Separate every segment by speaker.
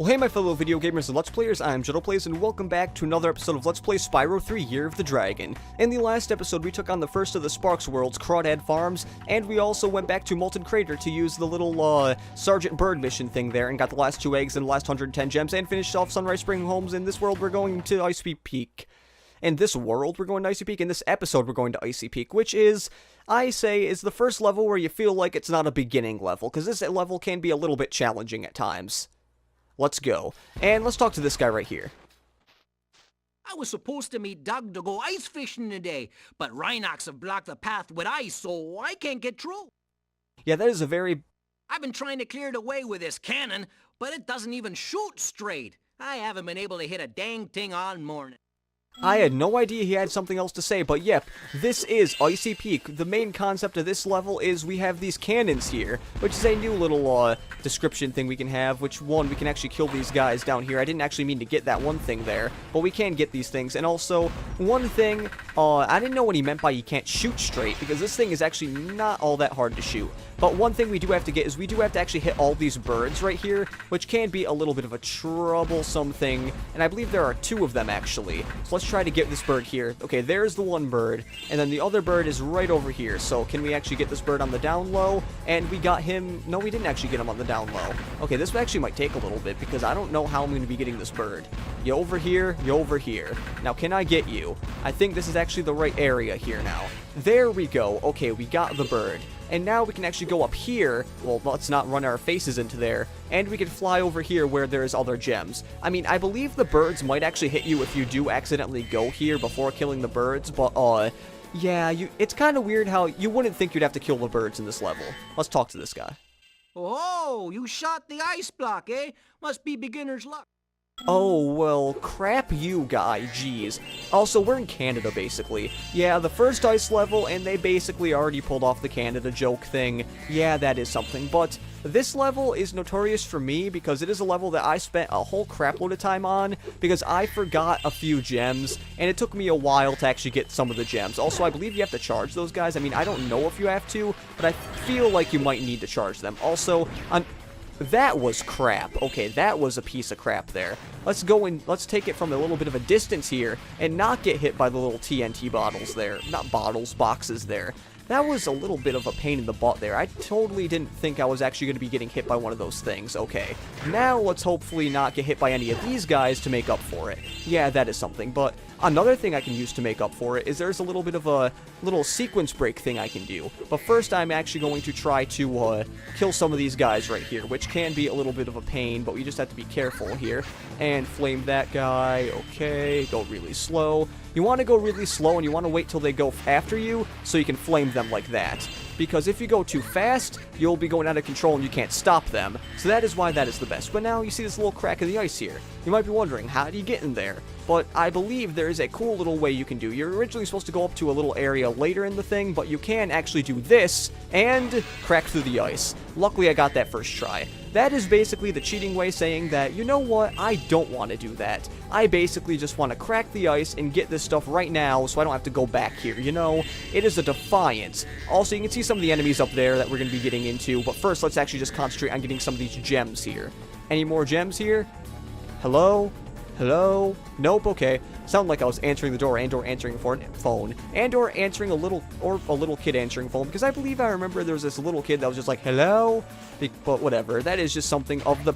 Speaker 1: Well, hey my fellow video gamers and Let's Players, I'm JuddlePlays, and welcome back to another episode of Let's Play Spyro 3 Year of the Dragon. In the last episode, we took on the first of the Sparks World's Crawdad Farms, and we also went back to Molten Crater to use the little, Sergeant Bird mission thing there, and got the last 2 eggs and the last 110 gems, and finished off Sunrise Spring Homes. In this world, we're going to Icy Peak. In this world, we're going to Icy Peak. In this episode, we're going to Icy Peak, which is, I say, is the first level where you feel like it's not a beginning level, because this level can be a little bit challenging at times. Let's go. And let's talk to this guy right here.
Speaker 2: I was supposed to meet Doug to go ice fishing today, but Rhynocs have blocked the path with ice, so I can't get through.
Speaker 1: Yeah, that is a very...
Speaker 2: I've been trying to clear the way with this cannon, but it doesn't even shoot straight. I haven't been able to hit a dang thing all morning.
Speaker 1: I had no idea he had something else to say, but yep, this is Icy Peak. The main concept of this level is we have these cannons here, which is a new little, description thing we can have, which one, we can actually kill these guys down here. I didn't actually mean to get that one thing there, but we can get these things. And also, one thing, I didn't know what he meant by you can't shoot straight, because this thing is actually not all that hard to shoot. But one thing we do have to get is we do have to actually hit all these birds right here, which can be a little bit of a troublesome thing, and I believe there are 2 of them actually. So let's try to get this bird here. Okay, there's the one bird, and then the other bird is right over here. So can we actually get this bird on the down low? And we got him... No, we didn't actually get him on the down low. Okay, this actually might take a little bit, because I don't know how I'm going to be getting this bird. You over here, you over here. Now, can I get you? I think this is actually the right area here now. There we go. Okay, we got the bird. And now we can actually go up here. Well, let's not run our faces into there. And we can fly over here where there's other gems. I mean, I believe the birds might actually hit you if you do accidentally go here before killing the birds. But, yeah, it's kind of weird how you wouldn't think you'd have to kill the birds in this level. Let's talk to this guy.
Speaker 2: Oh, you shot the ice block, eh? Must be beginner's luck.
Speaker 1: Oh, well, crap you, guy, jeez. Also, we're in Canada, basically. Yeah, the first ice level, and they basically already pulled off the Canada joke thing. Yeah, that is something, but this level is notorious for me because it is a level that I spent a whole crapload of time on because I forgot a few gems, and it took me a while to actually get some of the gems. Also, I believe you have to charge those guys. I mean, I don't know if you have to, but I feel like you might need to charge them. Also, that was crap. Okay, that was a piece of crap there. Let's go and let's take it from a little bit of a distance here and not get hit by the little TNT bottles there. Not bottles, boxes there. That was a little bit of a pain in the butt there. I totally didn't think I was actually going to be getting hit by one of those things. Okay, now let's hopefully not get hit by any of these guys to make up for it. Yeah, that is something. But another thing I can use to make up for it is there's a little bit of a little sequence break thing I can do. But first I'm actually going to try to kill some of these guys right here, which can be a little bit of a pain, but we just have to be careful here. And flame that guy. Okay, go really slow. You want to go really slow, and you want to wait till they go after you, so you can flame them like that. Because if you go too fast, you'll be going out of control and you can't stop them. So that is why that is the best. But now you see this little crack in the ice here. You might be wondering, how do you get in there? But I believe there is a cool little way you can do. You're originally supposed to go up to a little area later in the thing, but you can actually do this and crack through the ice. Luckily, I got that first try. That is basically the cheating way saying that, you know what, I don't want to do that. I basically just want to crack the ice and get this stuff right now so I don't have to go back here, you know? It is a defiance. Also, you can see some of the enemies up there that we're going to be getting into, but first let's actually just concentrate on getting some of these gems here. Any more gems here? Hello? Hello? Nope, okay. Sounded like I was answering the door and/or answering a phone. And/or answering a little kid answering phone, because I believe I remember there was this little kid that was just like, hello? But whatever, that is just something of the...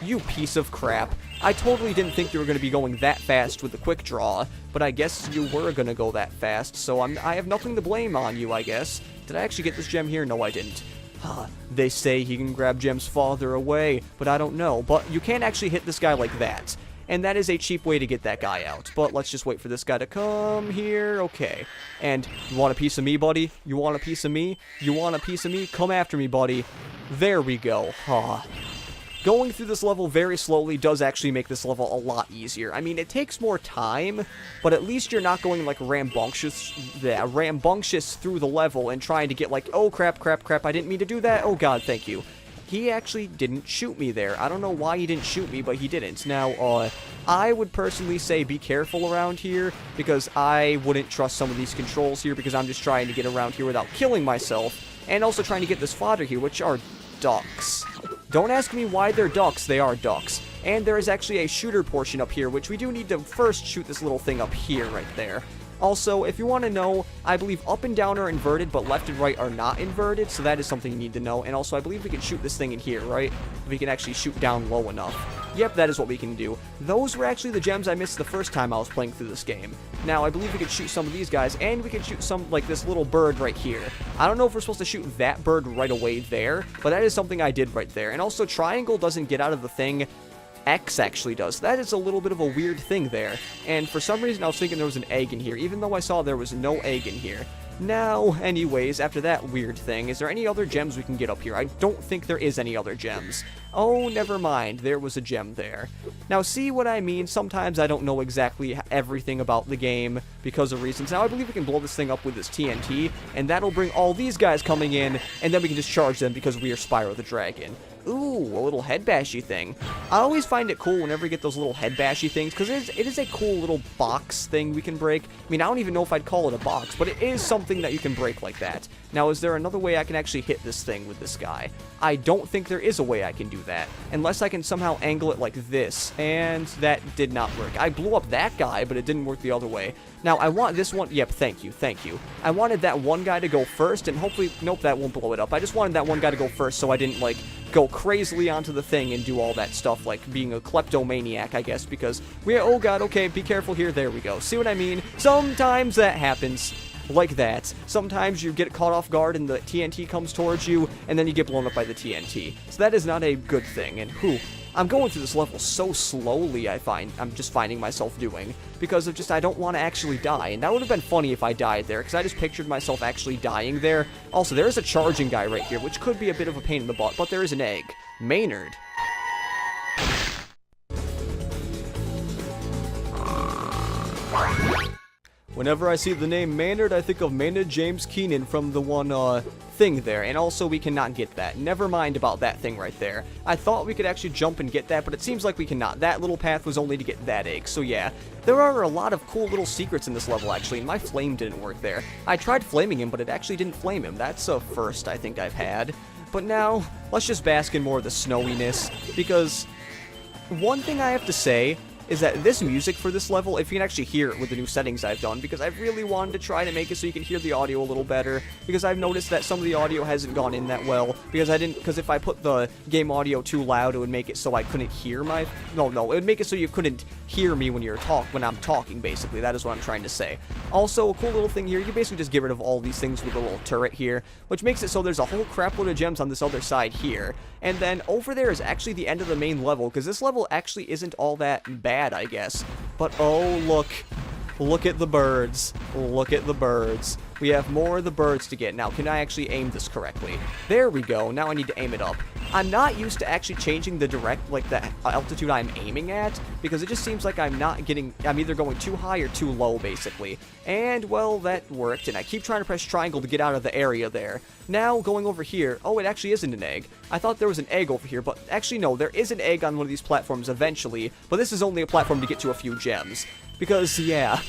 Speaker 1: You piece of crap. I totally didn't think you were going to be going that fast with the quick draw, but I guess you were going to go that fast, so I have nothing to blame on you, I guess. Did I actually get this gem here? No, I didn't. They say he can grab gems farther away, but I don't know. But you can't actually hit this guy like that. And that is a cheap way to get that guy out. But let's just wait for this guy to come here. Okay. And you want a piece of me, buddy? You want a piece of me? You want a piece of me? Come after me, buddy. There we go. Going through this level very slowly does actually make this level a lot easier. I mean, it takes more time, but at least you're not going like rambunctious through the level and trying to get like, oh crap, I didn't mean to do that. Oh god, thank you. He actually didn't shoot me there. I don't know why he didn't shoot me, but he didn't. Now, I would personally say be careful around here, because I wouldn't trust some of these controls here, because I'm just trying to get around here without killing myself, and also trying to get this fodder here, which are ducks. Don't ask me why they're ducks, they are ducks. And there is actually a shooter portion up here, which we do need to first shoot this little thing up here right there. Also, if you want to know, I believe up and down are inverted, but left and right are not inverted, so that is something you need to know. And also, I believe we can shoot this thing in here, right? We can actually shoot down low enough. Yep, that is what we can do. Those were actually the gems I missed the first time I was playing through this game. Now, I believe we could shoot some of these guys, and we can shoot some, like this little bird right here. I don't know if we're supposed to shoot that bird right away there, but that is something I did right there. And also, triangle doesn't get out of the thing. X actually does. That is a little bit of a weird thing there. And for some reason, I was thinking there was an egg in here, even though I saw there was no egg in here. Now, anyways, after that weird thing, is there any other gems we can get up here? I don't think there is any other gems. Oh, never mind. There was a gem there. Now, see what I mean? Sometimes I don't know exactly everything about the game because of reasons. Now, I believe we can blow this thing up with this TNT, and that'll bring all these guys coming in, and then we can just charge them because we are Spyro the Dragon. Ooh, a little head bashy thing. I always find it cool whenever we get those little head bashy things, because it is a cool little box thing we can break. I mean, I don't even know if I'd call it a box, but it is something that you can break like that. Now, is there another way I can actually hit this thing with this guy? I don't think there is a way I can do that, unless I can somehow angle it like this, and that did not work. I blew up that guy, but it didn't work the other way. Now, I want this one, yep, thank you. I wanted that one guy to go first, and hopefully, nope, that won't blow it up. I just wanted that one guy to go first so I didn't, like, go crazily onto the thing and do all that stuff, like being a kleptomaniac, I guess, because oh god, okay, be careful here, there we go. See what I mean? Sometimes that happens. Like that. Sometimes you get caught off guard and the TNT comes towards you, and then you get blown up by the TNT. So that is not a good thing, and I'm going through this level so slowly, I'm just finding myself doing, because of I don't want to actually die, and that would have been funny if I died there, because I just pictured myself actually dying there. Also, there is a charging guy right here, which could be a bit of a pain in the butt, but there is an egg. Maynard. Whenever I see the name Maynard, I think of Maynard James Keenan from the one, thing there, and also we cannot get that. Never mind about that thing right there. I thought we could actually jump and get that, but it seems like we cannot. That little path was only to get that egg, so yeah. There are a lot of cool little secrets in this level, actually, and my flame didn't work there. I tried flaming him, but it actually didn't flame him. That's a first I think I've had. But now, let's just bask in more of the snowiness, because one thing I have to say is that this music for this level, if you can actually hear it with the new settings I've done, because I really wanted to try to make it so you can hear the audio a little better, because I've noticed that some of the audio hasn't gone in that well, because if I put the game audio too loud, it would make it so I couldn't hear it would make it so you couldn't hear me when I'm talking, basically. That is what I'm trying to say. Also, a cool little thing here, you basically just get rid of all these things with a little turret here, which makes it so there's a whole crap load of gems on this other side here, and then over there is actually the end of the main level, because this level actually isn't all that bad, I guess. But oh, look at the birds. Look at the birds. We have more of the birds to get. Now, can I actually aim this correctly? There we go. Now I need to aim it up. I'm not used to actually changing the the altitude I'm aiming at, because it just seems like I'm either going too high or too low, basically. And, well, that worked, and I keep trying to press triangle to get out of the area there. Now, going over here, oh, it actually isn't an egg. I thought there was an egg over here, but actually, no, there is an egg on one of these platforms eventually, but this is only a platform to get to a few gems. Because, yeah,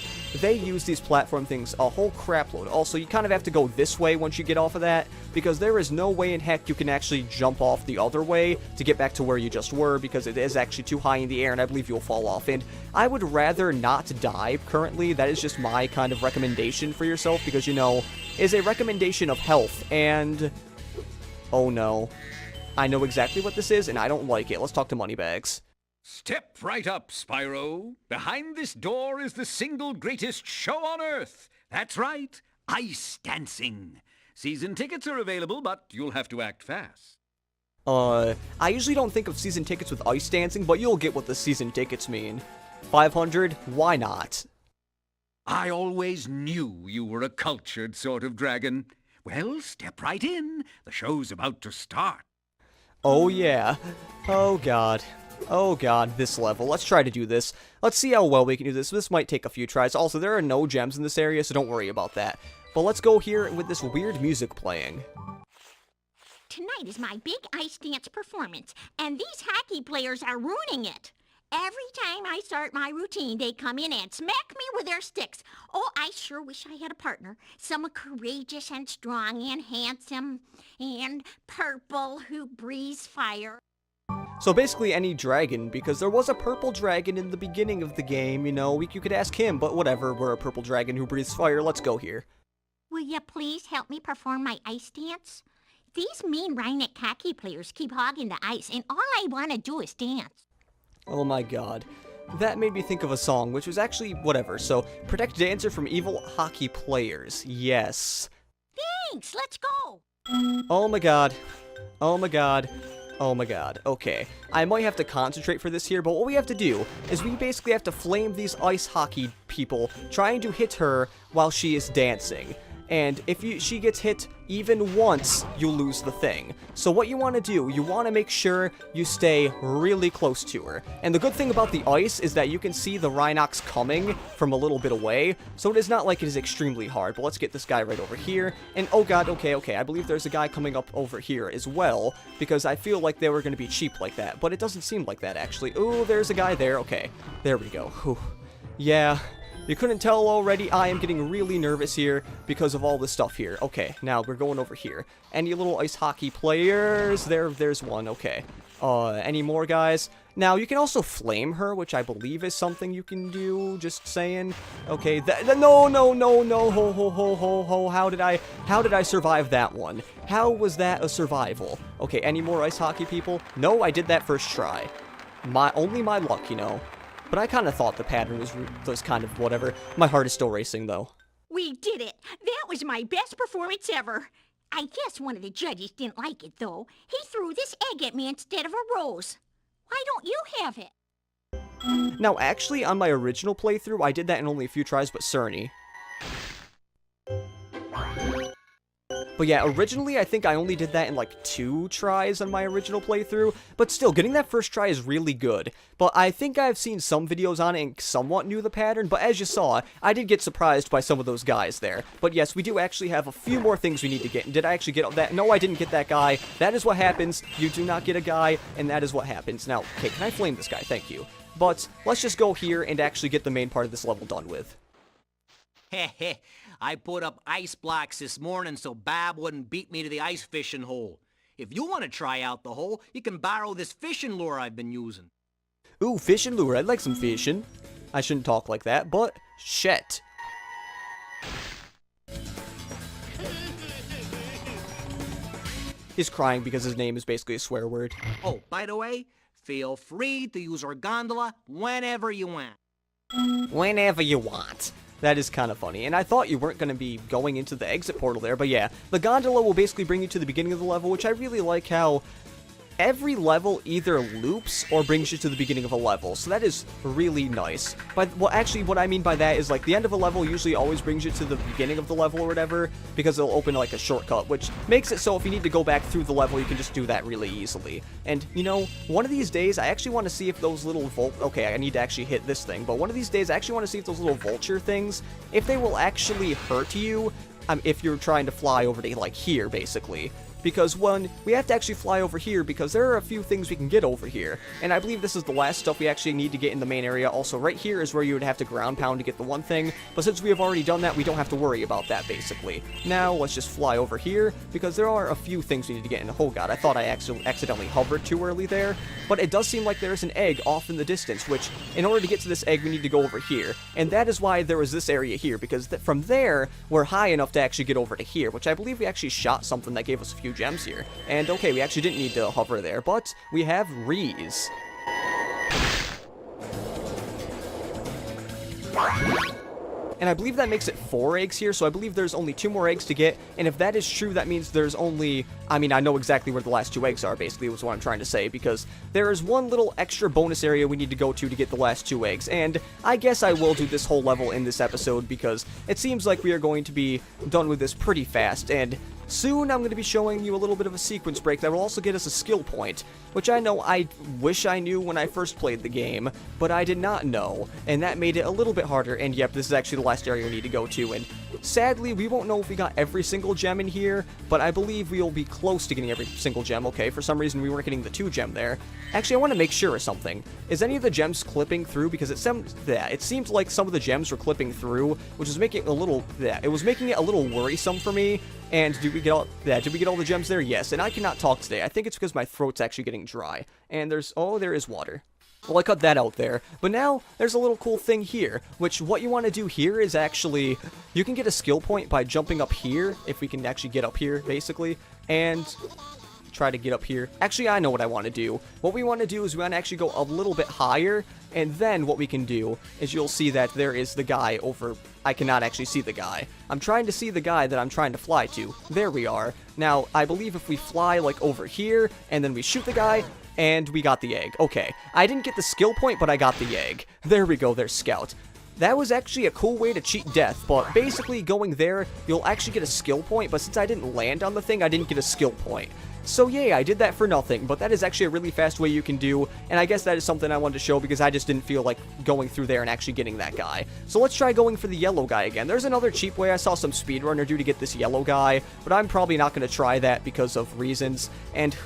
Speaker 1: they use these platform things a whole crapload. Also, you kind of have to go this way once you get off of that, because there is no way in heck you can actually jump off the other way to get back to where you just were, because it is actually too high in the air, and I believe you'll fall off. And I would rather not die currently. That is just my kind of recommendation for yourself, because, is a recommendation of health, and oh no. I know exactly what this is, and I don't like it. Let's talk to Moneybags.
Speaker 3: Step right up, Spyro. Behind this door is the single greatest show on Earth. That's right, ice dancing. Season tickets are available, but you'll have to act fast.
Speaker 1: I usually don't think of season tickets with ice dancing, but you'll get what the season tickets mean. 500? Why not?
Speaker 3: I always knew you were a cultured sort of dragon. Well, step right in. The show's about to start.
Speaker 1: Oh, yeah. Oh, God. Oh god, this level. Let's try to do this. Let's see how well we can do this. This might take a few tries. Also, there are no gems in this area, so don't worry about that. But let's go here with this weird music playing.
Speaker 4: Tonight is my big ice dance performance, and these hockey players are ruining it. Every time I start my routine, they come in and smack me with their sticks. Oh, I sure wish I had a partner. Someone courageous and strong and handsome and purple who breathes fire.
Speaker 1: So basically any dragon, because there was a purple dragon in the beginning of the game, you know, you could ask him, but whatever, we're a purple dragon who breathes fire, let's go here.
Speaker 4: Will you please help me perform my ice dance? These mean Rhynoc hockey players keep hogging the ice, and all I want to do is dance.
Speaker 1: Oh my god. That made me think of a song, which was actually whatever, so protect dancer from evil hockey players, yes.
Speaker 4: Thanks, let's go.
Speaker 1: Oh my god. Oh my god. Oh my god. Okay. I might have to concentrate for this here, but what we have to do is we basically have to flame these ice hockey people trying to hit her while she is dancing. And if she gets hit even once, you lose the thing. So what you want to do, you want to make sure you stay really close to her. And the good thing about the ice is that you can see the Rhynocs coming from a little bit away, so it is not like it is extremely hard. But let's get this guy right over here. And oh god, okay, I believe there's a guy coming up over here as well, because I feel like they were going to be cheap like that. But it doesn't seem like that, actually. Ooh, there's a guy there. Okay, there we go. Whew. Yeah. You couldn't tell already, I am getting really nervous here because of all this stuff here. Okay, now we're going over here. Any little ice hockey players? There's one, okay. Any more guys? Now, you can also flame her, which I believe is something you can do, just saying. Okay, no, ho, how did I survive that one? How was that a survival? Okay, any more ice hockey people? No, I did that first try. Only my luck, you know. But I kind of thought the pattern was kind of whatever. My heart is still racing, though.
Speaker 4: We did it. That was my best performance ever. I guess one of the judges didn't like it, though. He threw this egg at me instead of a rose. Why don't you have it?
Speaker 1: Now, actually, on my original playthrough, I did that in only a few tries, but Cerny. But yeah, originally I think I only did that in like 2 tries on my original playthrough, but still, getting that first try is really good. But I think I've seen some videos on it and somewhat knew the pattern, but as you saw, I did get surprised by some of those guys there. But yes, we do actually have a few more things we need to get. And did I actually get that? No, I didn't get that guy. That is what happens. You do not get a guy, and that is what happens. Now, okay, can I flame this guy? Thank you. But let's just go here and actually get the main part of this level done with.
Speaker 2: Heh heh. I put up ice blocks this morning so Bob wouldn't beat me to the ice fishing hole. If you want to try out the hole, you can borrow this fishing lure I've been using.
Speaker 1: Ooh, fishing lure. I'd like some fishing. I shouldn't talk like that, but shit. He's crying because his name is basically a swear word.
Speaker 2: Oh, by the way, feel free to use our gondola whenever you want.
Speaker 1: Whenever you want. That is kind of funny, and I thought you weren't going to be going into the exit portal there, but yeah, the gondola will basically bring you to the beginning of the level, which I really like how every level either loops or brings you to the beginning of a level, so that is really nice. But well, actually, what I mean by that is, like, the end of a level usually always brings you to the beginning of the level or whatever, because it'll open, like, a shortcut, which makes it so if you need to go back through the level, you can just do that really easily. And, you know, one of these days, I actually want to see if those little okay, I need to actually hit this thing, but one of these days, I actually want to see if those little vulture things, if they will actually hurt you, if you're trying to fly over to, like, here, basically. Because, one, we have to actually fly over here because there are a few things we can get over here. And I believe this is the last stuff we actually need to get in the main area. Also, right here is where you would have to ground pound to get the one thing. But since we have already done that, we don't have to worry about that, basically. Now, let's just fly over here because there are a few things we need to get in. Oh god, I thought I accidentally hovered too early there. But it does seem like there's an egg off in the distance, which, in order to get to this egg, we need to go over here. And that is why there was this area here, because from there, we're high enough to actually get over to here, which I believe we actually shot something that gave us a few gems here. And okay, we actually didn't need to hover there, but we have Rees. And I believe that makes it 4 eggs here, so I believe there's only 2 more eggs to get, and if that is true, that means there's only, I mean, I know exactly where the last 2 eggs are, basically, was what I'm trying to say, because there is one little extra bonus area we need to go to get the last 2 eggs, and I guess I will do this whole level in this episode, because it seems like we are going to be done with this pretty fast, and soon I'm going to be showing you a little bit of a sequence break that will also get us a skill point, which I know I wish I knew when I first played the game, but I did not know, and that made it a little bit harder, and yep, this is actually the last area we need to go to, and Sadly, we won't know if we got every single gem in here, but I believe we'll be close to getting every single gem. Okay, for some reason we weren't getting the 2 gem there. Actually, I want to make sure of something. Is any of the gems clipping through? Because it seemed like some of the gems were clipping through, which was making it a little, it was making it a little worrisome for me. And did we get all the gems there? Yes, and I cannot talk today. I think it's because my throat's actually getting dry. And there is water. Well, I cut that out there. But now, there's a little cool thing here, which what you want to do here is actually, you can get a skill point by jumping up here, if we can actually get up here, basically, and try to get up here. Actually, I know what I want to do. What we want to do is we want to actually go a little bit higher, and then what we can do is you'll see that there is the guy over. I cannot actually see the guy. I'm trying to see the guy that I'm trying to fly to. There we are. Now, I believe if we fly, like, over here, and then we shoot the guy, and we got the egg. Okay, I didn't get the skill point, but I got the egg. There we go, there's Scout. That was actually a cool way to cheat death, but basically going there, you'll actually get a skill point, but since I didn't land on the thing, I didn't get a skill point. So yeah, I did that for nothing, but that is actually a really fast way you can do, and I guess that is something I wanted to show because I just didn't feel like going through there and actually getting that guy. So let's try going for the yellow guy again. There's another cheap way I saw some speedrunner do to get this yellow guy, but I'm probably not going to try that because of reasons. And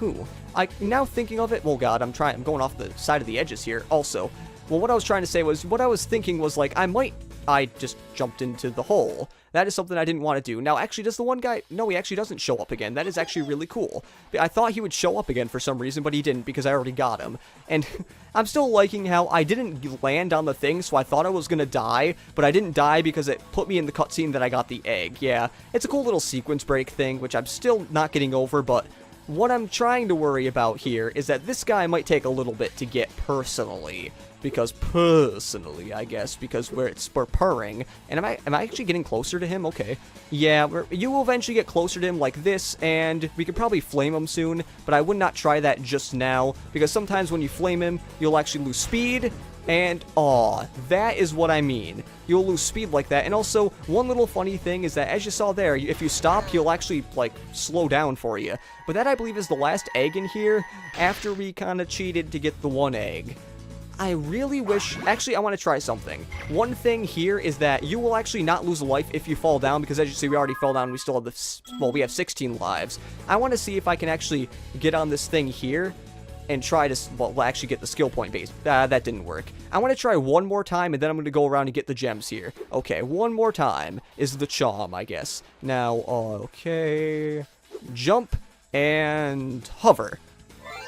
Speaker 1: now thinking of it, well god, I'm going off the side of the edges here also. Well, what I was trying to say was, what I was thinking was like, I just jumped into the hole. That is something I didn't want to do. Now, actually, does the one guy... No, he actually doesn't show up again. That is actually really cool. I thought he would show up again for some reason, but he didn't because I already got him. And I'm still liking how I didn't land on the thing, so I thought I was going to die, but I didn't die because it put me in the cutscene that I got the egg. Yeah, it's a cool little sequence break thing, which I'm still not getting over, but... What I'm trying to worry about here is that this guy might take a little bit to get personally. Because I guess, because we're purring. And am I actually getting closer to him? Okay. Yeah, you will eventually get closer to him like this, and we could probably flame him soon, but I would not try that just now, because sometimes when you flame him, you'll actually lose speed, and that is what I mean. You'll lose speed like that. And also, one little funny thing is that, as you saw there, if you stop, he'll actually, like, slow down for you. But that, I believe, is the last egg in here, after we kind of cheated to get the one egg. I really wish... Actually, I want to try something. One thing here is that you will actually not lose a life if you fall down, because as you see, we already fell down and we still have we have 16 lives. I want to see if I can actually get on this thing here and try to, actually get the skill point base. That didn't work. I want to try one more time, and then I'm going to go around and get the gems here. Okay, one more time is the charm, I guess. Now, okay... Jump and hover.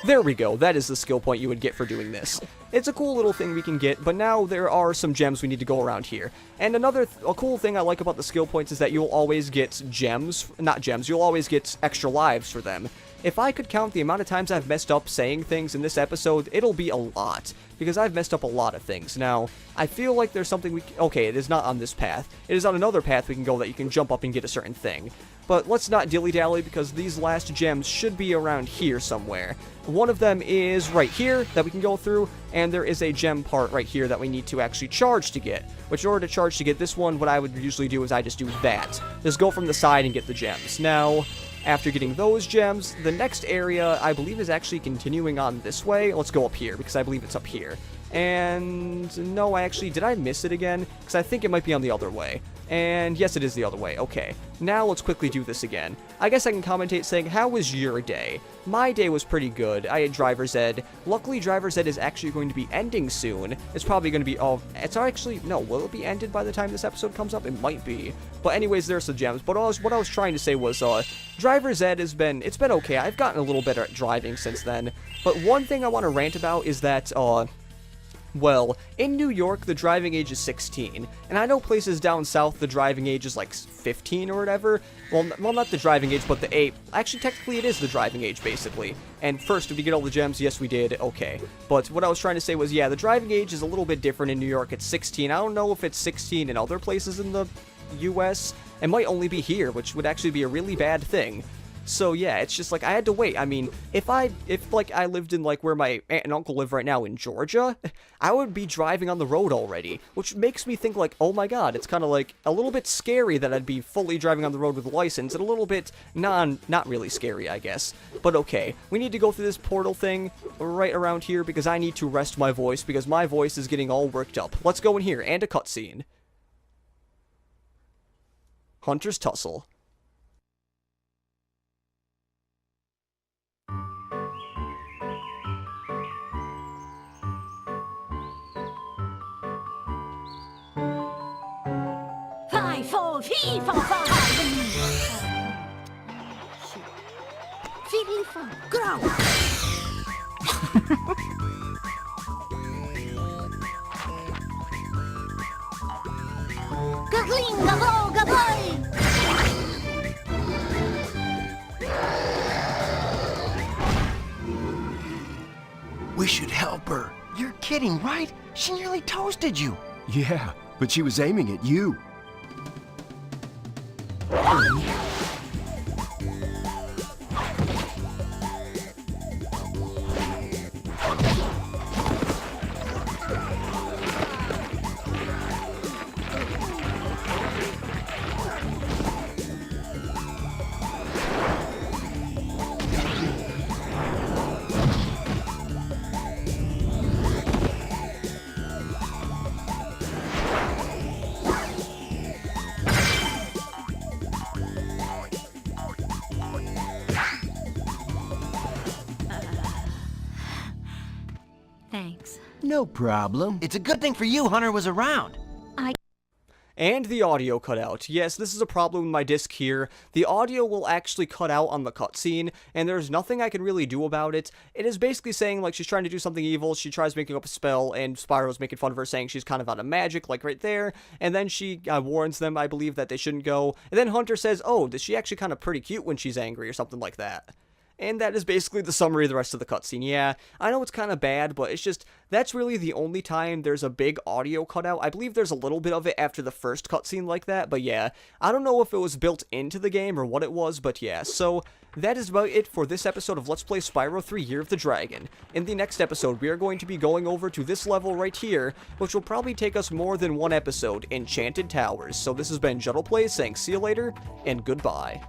Speaker 1: There we go. That is the skill point you would get for doing this. It's a cool little thing we can get, but now there are some gems we need to go around here. And a cool thing I like about the skill points is that you'll always get you'll always get extra lives for them. If I could count the amount of times I've messed up saying things in this episode, it'll be a lot, because I've messed up a lot of things. Now, I feel like there's something okay, it is not on this path. It is on another path we can go that you can jump up and get a certain thing. But let's not dilly-dally, because these last gems should be around here somewhere. One of them is right here that we can go through, and there is a gem part right here that we need to actually charge to get. Which, in order to charge to get this one, what I would usually do is I just do that. Just go from the side and get the gems. Now, after getting those gems, the next area, I believe, is actually continuing on this way. Let's go up here, because I believe it's up here. And no, did I miss it again? Because I think it might be on the other way. And yes, it is the other way. Okay, now let's quickly do this again. I guess I can commentate saying, how was your day? My day was pretty good. I had driver's ed. Luckily, driver's ed is actually going to be ending soon. It's probably going to be will it be ended by the time this episode comes up? It might be. But anyways, there's the gems. But what I was trying to say was, driver's ed it's been okay. I've gotten a little better at driving since then. But one thing I want to rant about is that, well, in New York, the driving age is 16, and I know places down south, the driving age is like 15 or whatever. Well, not the driving age, but the age. Actually, technically, it is the driving age, basically. And first, did we get all the gems? Yes, we did. Okay. But what I was trying to say was, yeah, the driving age is a little bit different in New York. It's 16. I don't know if it's 16 in other places in the U.S. It might only be here, which would actually be a really bad thing. So yeah, it's just like I had to wait. I mean, if I lived in like where my aunt and uncle live right now in Georgia, I would be driving on the road already, which makes me think like, oh my god, it's kind of like a little bit scary that I'd be fully driving on the road with a license, and a little bit not really scary, I guess. But okay, we need to go through this portal thing right around here because I need to rest my voice because my voice is getting all worked up. Let's go in here and a cutscene. Hunter's Tussle.
Speaker 4: Five, four, fee, four, five. Fiddly, four, grow. Gagling, gablo, gabloy.
Speaker 5: We should help her.
Speaker 6: You're kidding, right? She nearly toasted you.
Speaker 5: Yeah, but she was aiming at you.
Speaker 4: Thanks.
Speaker 6: No problem. It's a good thing for you Hunter was around.
Speaker 1: And the audio cut out. Yes, this is a problem with my disc here. The audio will actually cut out on the cutscene, and there's nothing I can really do about it. It is basically saying, like, she's trying to do something evil, she tries making up a spell, and Spyro's making fun of her, saying she's kind of out of magic, like right there, and then she warns them, I believe, that they shouldn't go, and then Hunter says, oh, is she actually kind of pretty cute when she's angry, or something like that. And that is basically the summary of the rest of the cutscene. Yeah, I know it's kind of bad, but it's just, that's really the only time there's a big audio cutout. I believe there's a little bit of it after the first cutscene like that, but yeah, I don't know if it was built into the game or what it was, but yeah, so that is about it for this episode of Let's Play Spyro 3 Year of the Dragon. In the next episode, we are going to be going over to this level right here, which will probably take us more than one episode, Enchanted Towers. So this has been JuddlePlays saying see you later, and goodbye.